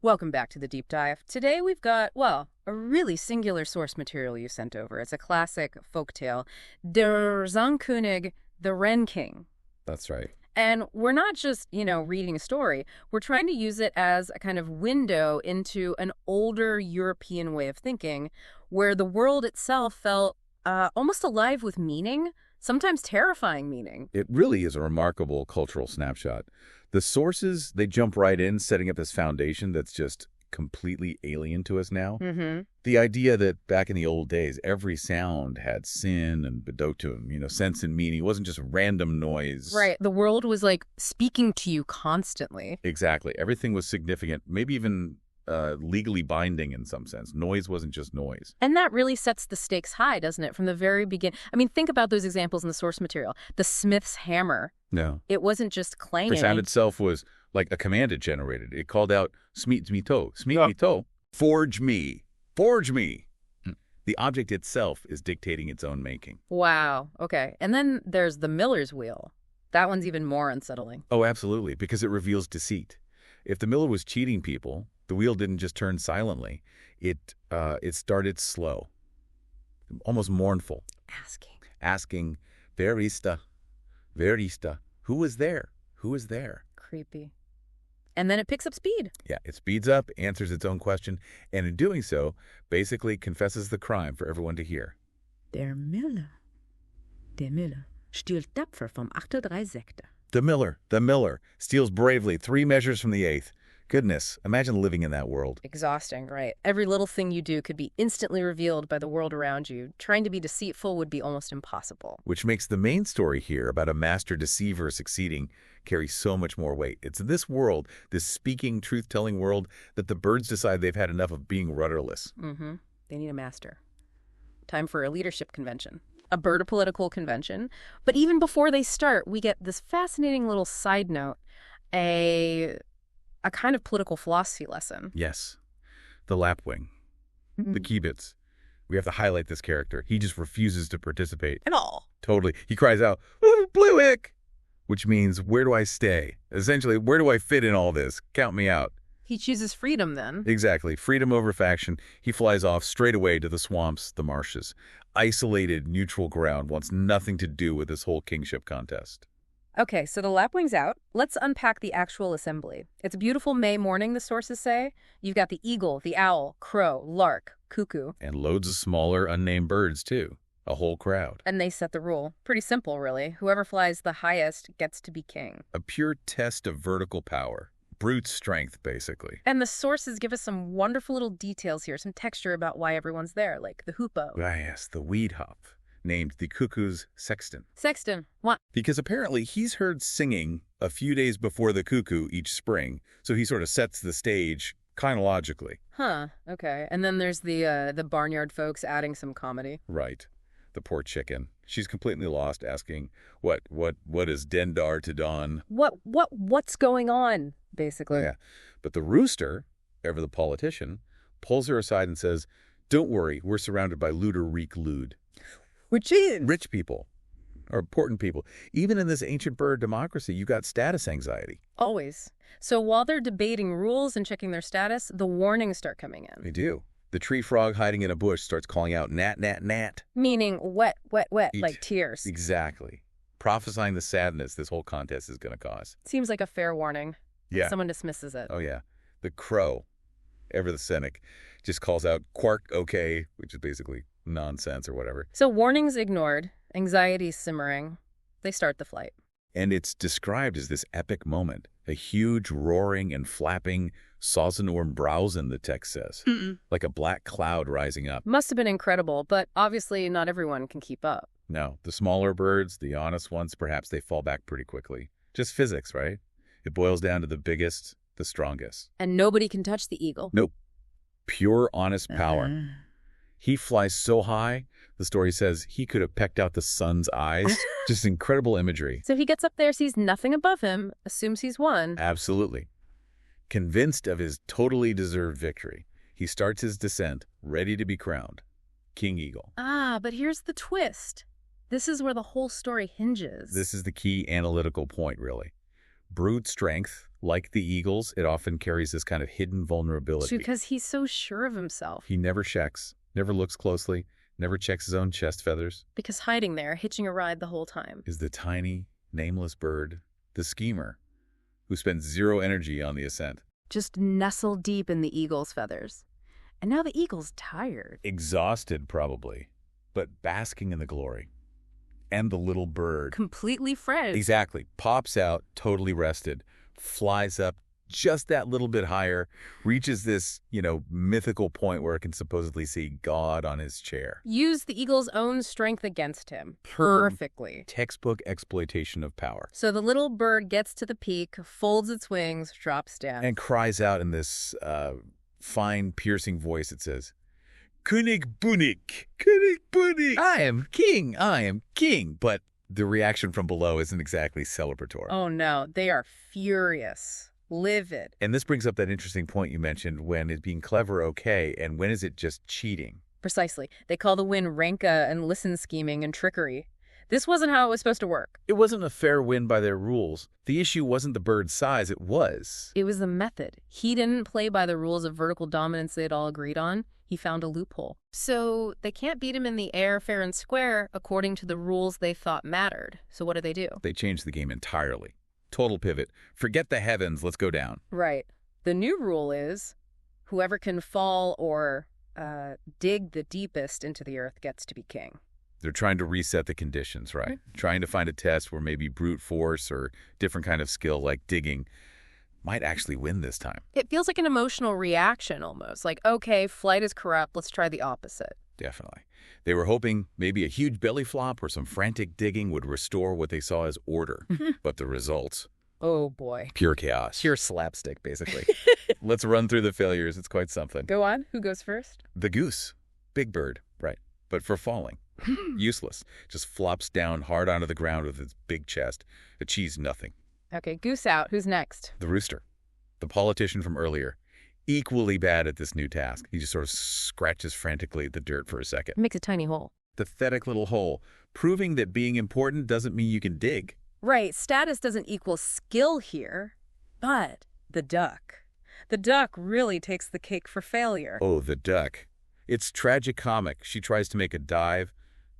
Welcome back to the deep dive. Today we've got, well, a really singular source material you sent over. It's a classic folktale, Der Zaunkönig, the Wren King. That's right. And we're not just, reading a story. We're trying to use it as a kind of window into an older European way of thinking where the world itself felt almost alive with meaning, sometimes terrifying meaning. It really is a remarkable cultural snapshot. The sources, they jump right in, setting up this foundation that's just completely alien to us now. Mm-hmm. The idea that back in the old days, every sound had sin and bedotum, sense and meaning. It wasn't just random noise. Right. The world was like speaking to you constantly. Exactly. Everything was significant, maybe even legally binding in some sense. Noise wasn't just noise. And that really sets the stakes high, doesn't it, from the very beginning? I mean, think about those examples in the source material. The smith's hammer. No. It wasn't just clanging. The sound itself was like a command it generated. It called out, smeet me toe, smeet me toe, forge me, forge me. The object itself is dictating its own making. Wow. Okay. And then there's the miller's wheel. That one's even more unsettling. Oh, absolutely, because it reveals deceit. If the miller was cheating people, the wheel didn't just turn silently. It started slow, almost mournful. Asking, verista, verista, who is there? Who is there? Creepy. And then it picks up speed. Yeah, it speeds up, answers its own question, and in doing so, basically confesses the crime for everyone to hear. Der Miller stiehlt tapfer vom 38. The miller, steals bravely 3 measures from the 8th. Goodness, imagine living in that world. Exhausting, right? Every little thing you do could be instantly revealed by the world around you. Trying to be deceitful would be almost impossible. Which makes the main story here about a master deceiver succeeding carry so much more weight. It's this world, this speaking, truth-telling world, that the birds decide they've had enough of being rudderless. Mm-hmm. They need a master. Time for a leadership convention. A bird political convention. But even before they start, we get this fascinating little side note, a kind of political philosophy lesson. Yes. The lapwing. The kibitz. We have to highlight this character. He just refuses to participate. At all. Totally. He cries out, "Ooh, Bluick!" Which means, where do I stay? Essentially, where do I fit in all this? Count me out. He chooses freedom then. Exactly. Freedom over faction. He flies off straight away to the swamps, the marshes. Isolated, neutral ground, wants nothing to do with this whole kingship contest. Okay, so the lapwing's out. Let's unpack the actual assembly. It's a beautiful May morning, the sources say. You've got the eagle, the owl, crow, lark, cuckoo. And loads of smaller, unnamed birds, too. A whole crowd. And they set the rule. Pretty simple, really. Whoever flies the highest gets to be king. A pure test of vertical power. Brute strength, basically. And the sources give us some wonderful little details here, some texture about why everyone's there, like the hoopoe. Ah, yes, the weed hop, named the cuckoo's sexton. Sexton, what? Because apparently he's heard singing a few days before the cuckoo each spring, so he sort of sets the stage chronologically. Huh, okay. And then there's the barnyard folks adding some comedy. Right. The poor chicken. She's completely lost, asking, what is Dendar to dawn? What's going on, basically? Yeah. But the rooster, ever the politician, pulls her aside and says, "Don't worry, we're surrounded by looter reek lewd." Which is? Rich people, or important people. Even in this ancient bird democracy, you got status anxiety. Always. So while they're debating rules and checking their status, the warnings start coming in. They do. The tree frog hiding in a bush starts calling out, "Nat, nat, nat." Meaning wet, like tears. Exactly. Prophesying the sadness this whole contest is going to cause. Seems like a fair warning. Yeah. Someone dismisses it. Oh, yeah. The crow, ever the cynic, just calls out, "Quark, okay," which is basically nonsense or whatever. So warnings ignored, anxiety simmering. They start the flight. And it's described as this epic moment, a huge roaring and flapping Sausenurm brausen, the text says, like a black cloud rising up. Must have been incredible, but obviously not everyone can keep up. No, the smaller birds, the honest ones, perhaps they fall back pretty quickly. Just physics, right? It boils down to the biggest, the strongest. And nobody can touch the eagle. Nope. Pure, honest power. He flies so high, the story says he could have pecked out the sun's eyes. Just incredible imagery. So he gets up there, sees nothing above him, assumes he's won. Absolutely. Convinced of his totally deserved victory, he starts his descent, ready to be crowned King Eagle. Ah, but here's the twist. This is where the whole story hinges. This is the key analytical point, really. Brute strength, like the eagles, it often carries this kind of hidden vulnerability. Because he's so sure of himself. He never checks, never looks closely, never checks his own chest feathers. Because hiding there, hitching a ride the whole time. Is the tiny, nameless bird, the schemer, who spends zero energy on the ascent. Just nestled deep in the eagle's feathers. And now the eagle's tired. Exhausted, probably, but basking in the glory. And the little bird. Completely fresh. Exactly. Pops out, totally rested, flies up just that little bit higher, reaches this, mythical point where it can supposedly see God on his chair. Use the eagle's own strength against him. Perfectly. Textbook exploitation of power. So the little bird gets to the peak, folds its wings, drops down. And cries out in this fine, piercing voice. It says, König Bunig, König Bunig. I am king. But the reaction from below isn't exactly celebratory. Oh no, they are furious, livid. And this brings up that interesting point you mentioned, when is being clever okay, and when is it just cheating? Precisely. They call the win ranka and listen scheming and trickery. This wasn't how it was supposed to work. It wasn't a fair win by their rules. The issue wasn't the bird's size, it was the method. He didn't play by the rules of vertical dominance they'd all agreed on. He found a loophole. So they can't beat him in the air, fair and square, according to the rules they thought mattered. So what do? They changed the game entirely. Total pivot. Forget the heavens, let's go down. Right. The new rule is whoever can fall or dig the deepest into the earth gets to be king. They're trying to reset the conditions, right? Trying to find a test where maybe brute force or different kind of skill like digging might actually win this time. It feels like an emotional reaction almost. Like, okay, flight is corrupt, let's try the opposite. Definitely. They were hoping maybe a huge belly flop or some frantic digging would restore what they saw as order. But the results? Oh boy. Pure chaos. Pure slapstick, basically. Let's run through the failures. It's quite something. Go on. Who goes first? The goose. Big bird, right. But for falling. Useless. Just flops down hard onto the ground with its big chest. Achieves nothing. Okay, goose out. Who's next? The rooster. The politician from earlier. Equally bad at this new task. He just sort of scratches frantically at the dirt for a second. Makes a tiny hole. Pathetic little hole. Proving that being important doesn't mean you can dig. Right. Status doesn't equal skill here. But the duck. The duck really takes the cake for failure. Oh, the duck. It's tragicomic. She tries to make a dive,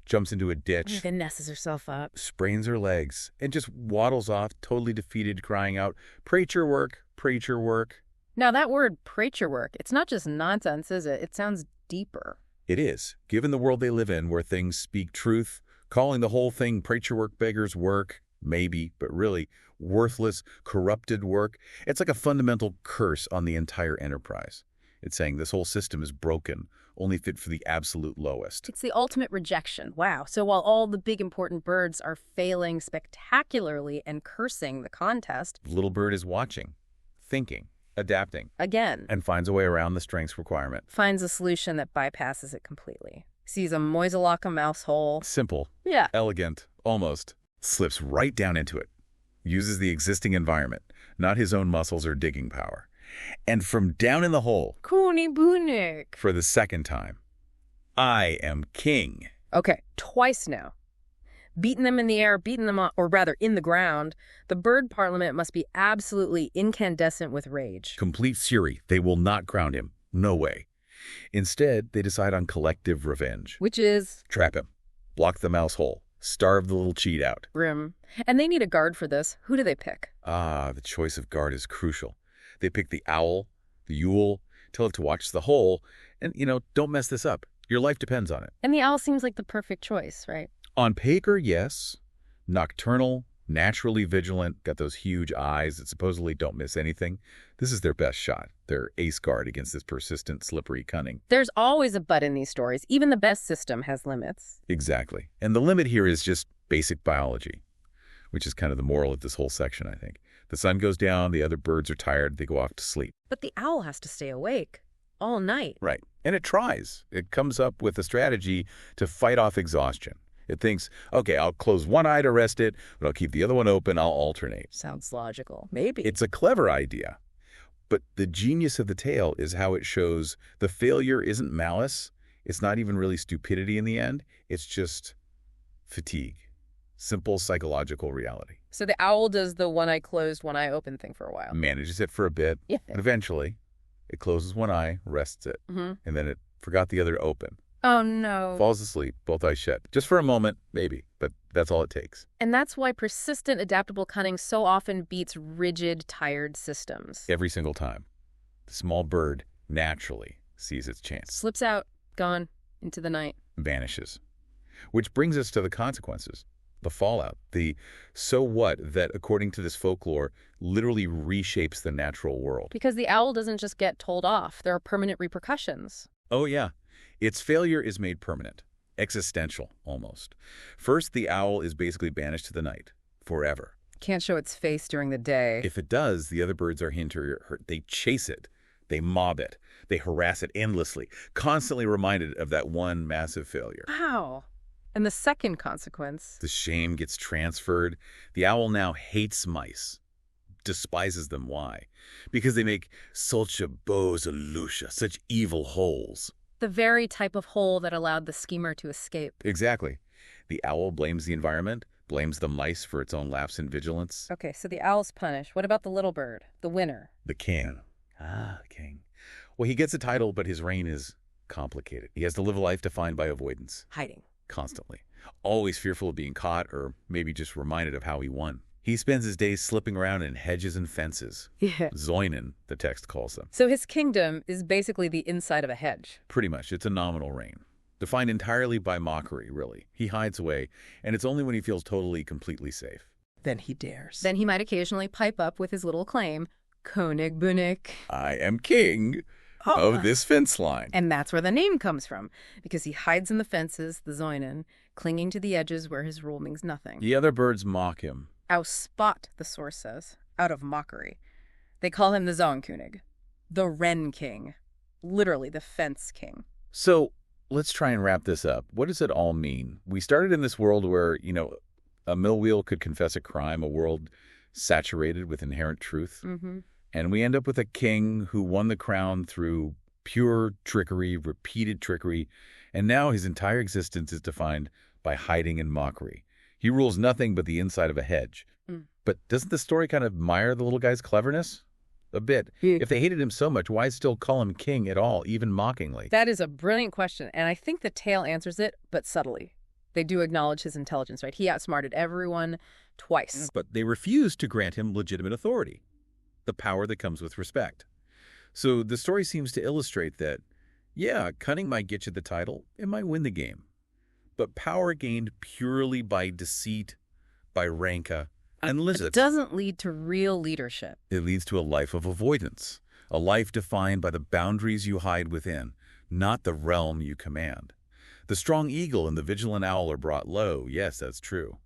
jumps into a ditch, Then messes herself up. sprains her legs, and just waddles off, totally defeated, crying out, "Preacher work, preacher work." Now that word preacher work, it's not just nonsense, is it? It sounds deeper. It is, given the world they live in where things speak truth, calling the whole thing preacher work beggars work, maybe, but really, worthless, corrupted work. It's like a fundamental curse on the entire enterprise. It's saying this whole system is broken, only fit for the absolute lowest. It's the ultimate rejection. Wow. So while all the big important birds are failing spectacularly and cursing the contest, The little bird is watching, thinking, adapting, again, and finds a way around the strengths requirement. finds a solution that bypasses it completely. Sees a moiselaka mouse hole. Simple, Yeah. elegant, almost. Slips right down into it. Uses the existing environment, not his own muscles or digging power. And from down in the hole, König Bunig. for the second time, I am king. Okay, twice now. Beating them in the air, beating them, or rather in the ground, the bird parliament must be absolutely incandescent with rage. Complete fury. They will not ground him. No way. Instead, they decide on collective revenge. Which is Trap him. Block the mouse hole. Starve the little cheat out. Grimm. And they need a guard for this. Who do they pick? Ah, the choice of guard is crucial. They pick the owl, the Yule, tell it to watch the hole, and, don't mess this up. Your life depends on it. And the owl seems like the perfect choice, right? On paper, yes. Nocturnal, naturally vigilant, got those huge eyes that supposedly don't miss anything. This is their best shot. Their ace guard against this persistent, slippery cunning. There's always a but in these stories. Even the best system has limits. Exactly. And the limit here is just basic biology, which is kind of the moral of this whole section, I think. The sun goes down, the other birds are tired, they go off to sleep. But the owl has to stay awake all night. Right. And it tries. It comes up with a strategy to fight off exhaustion. It thinks, okay, I'll close one eye to rest it, but I'll keep the other one open, I'll alternate. Sounds logical. Maybe. It's a clever idea. But the genius of the tale is how it shows the failure isn't malice. It's not even really stupidity in the end. It's just fatigue, Simple psychological reality. So the owl does the one eye closed, one eye open thing for a while. Manages it for a bit, Yeah. and eventually it closes one eye, rests it, and then it forgot the other to open. Oh, no. Falls asleep, both eyes shut. Just for a moment, maybe, but that's all it takes. And that's why persistent adaptable cunning so often beats rigid, tired systems. Every single time. The small bird naturally sees its chance. Slips out, gone, into the night. Vanishes. Which brings us to the consequences. The fallout. The so what that, according to this folklore, literally reshapes the natural world. Because the owl doesn't just get told off. There are permanent repercussions. Oh, yeah. Its failure is made permanent. Existential, almost. First, the owl is basically banished to the night. Forever. Can't show its face during the day. If it does, the other birds are hindered. They chase it. They mob it. They harass it endlessly, constantly reminded of that one massive failure. Wow. And the second consequence? The shame gets transferred. The owl now hates mice. Despises them. Why? Because they make such a beaux illusion, such evil holes. The very type of hole that allowed the schemer to escape. Exactly. The owl blames the environment, blames the mice for its own lapse in vigilance. Okay, so the owl's punished. What about the little bird, the winner? The king. The king. Well, he gets a title, but his reign is complicated. He has to live a life defined by avoidance. Hiding. Constantly. Always fearful of being caught or maybe just reminded of how he won. He spends his days slipping around in hedges and fences. Yeah. Zaunkönig, the text calls them. So his kingdom is basically the inside of a hedge. Pretty much. It's a nominal reign. Defined entirely by mockery, really. He hides away, and it's only when he feels totally, completely safe. Then he dares. Then he might occasionally pipe up with his little claim, König bin ich. I am king of this fence line. And that's where the name comes from, because he hides in the fences, the Zaunkönig, clinging to the edges where his rule means nothing. The other birds mock him. Spot, the source says, out of mockery. They call him the Zaunkönig, the Wren King, literally the fence king. So let's try and wrap this up. What does it all mean? We started in this world where, a mill wheel could confess a crime, a world saturated with inherent truth. And we end up with a king who won the crown through pure trickery, repeated trickery, and now his entire existence is defined by hiding and mockery. He rules nothing but the inside of a hedge. But doesn't the story kind of mire the little guy's cleverness? A bit. If they hated him so much, why still call him king at all, even mockingly? That is a brilliant question, and I think the tale answers it, but subtly. They do acknowledge his intelligence, right? He outsmarted everyone twice. But they refuse to grant him legitimate authority, the power that comes with respect. So the story seems to illustrate that, yeah, cunning might get you the title, it might win the game. But power gained purely by deceit, by rancor, and It doesn't lead to real leadership. it leads to a life of avoidance, a life defined by the boundaries you hide within, not the realm you command. The strong eagle and the vigilant owl are brought low, yes, that's true.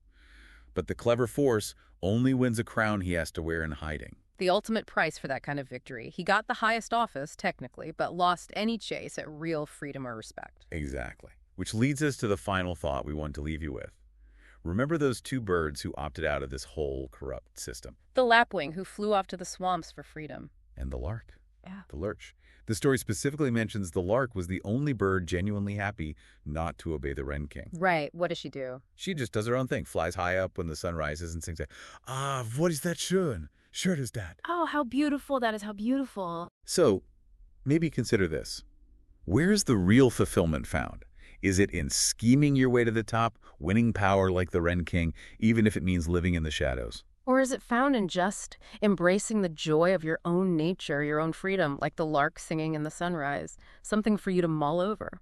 But the clever force only wins a crown he has to wear in hiding. The ultimate price for that kind of victory. He got the highest office, technically, but lost any chase at real freedom or respect. Exactly. Which leads us to the final thought we want to leave you with. Remember those two birds who opted out of this whole corrupt system? The lapwing who flew off to the swamps for freedom. And the lark. Yeah. The lurch. The story specifically mentions the lark was the only bird genuinely happy not to obey the Wren King. Right. What does she do? She just does her own thing, flies high up when the sun rises and sings, what is that schön? Schön ist das. Oh, how beautiful. That is how beautiful. So, maybe consider this. Where's the real fulfillment found? Is it in scheming your way to the top, winning power like the Wren King, even if it means living in the shadows? Or is it found in just embracing the joy of your own nature, your own freedom, like the lark singing in the sunrise, something for you to mull over?